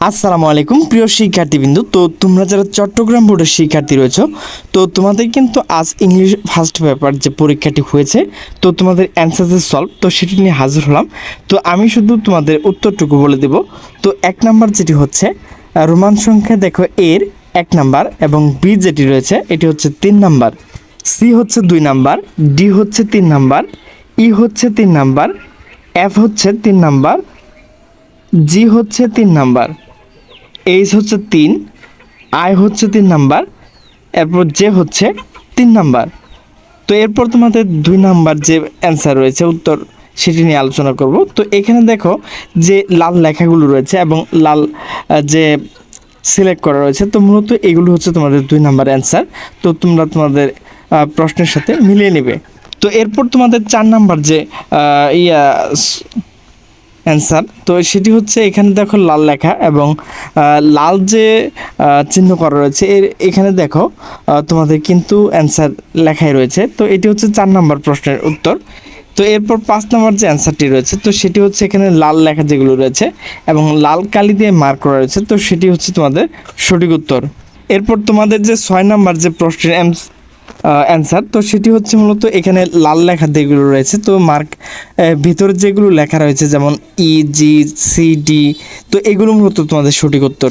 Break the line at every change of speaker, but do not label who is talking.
আসসালামু আলাইকুম প্রিয় শিক্ষার্থীবৃন্দ। তো তোমরা যারা চট্টগ্রাম বোর্ডের শিক্ষার্থী রয়েছো, তো তোমাদের কিন্তু আজ ইংলিশ ফার্স্ট পেপার যে পরীক্ষাটি হয়েছে, তো তোমাদের অ্যান্সার যে সলভ, তো সেটি নিয়ে হাজির হলাম। তো আমি শুধু তোমাদের উত্তরটুকু বলে দেব। তো 1 নাম্বার যেটি হচ্ছে রোমান সংখ্যা, দেখো এর 1 নাম্বার, এবং বি যেটি রয়েছে এটি হচ্ছে 3 নাম্বার, সি হচ্ছে 2 নাম্বার, ডি হচ্ছে 3 নাম্বার, ই হচ্ছে 3 নাম্বার, এফ হচ্ছে 3 নাম্বার, জি হচ্ছে 3 নাম্বার, এইচ হচ্ছে 3, আই হচ্ছে 3 নাম্বার, এরপর জে হচ্ছে 3 নাম্বার। তো এরপর তোমাদের 2 নাম্বার যে অ্যান্সার রয়েছে উত্তর, সেটি নিয়ে আলোচনা করব। তো এখানে দেখো যে লাল লেখাগুলো রয়েছে এবং লাল যে সিলেক্ট করা রয়েছে, তো মূলত এগুলো হচ্ছে তোমাদের 2 নাম্বার অ্যান্সার। তো তোমরা তোমাদের প্রশ্নের সাথে মিলিয়ে নেবে। তো এরপর তোমাদের 4 নাম্বার যে ইয়া অ্যান্সার, তো সেটি হচ্ছে এখানে দেখো লাল লেখা এবং লাল যে চিহ্ন করা রয়েছে এখানে দেখো তোমাদের কিন্তু অ্যান্সার লেখাই রয়েছে। তো এটি হচ্ছে 4 নাম্বার প্রশ্নের উত্তর। তো এরপর 5 নাম্বার যে অ্যান্সারটি রয়েছে, তো সেটি হচ্ছে এখানে লাল লেখা যেগুলো রয়েছে এবং লাল কালি দিয়ে মার্ক করা রয়েছে, তো সেটি হচ্ছে তোমাদের সঠিক উত্তর। এরপর তোমাদের যে 6 নাম্বার যে প্রশ্নের অ্যান্সার, তো সেটি হচ্ছে মূলত এখানে লাল লেখা যেগুলো রয়েছে, তো মার্ক ভিতরে যেগুলো লেখা রয়েছে যেমন ই, জি, সি, ডি, তো এগুলো মূলত তোমাদের সঠিক উত্তর।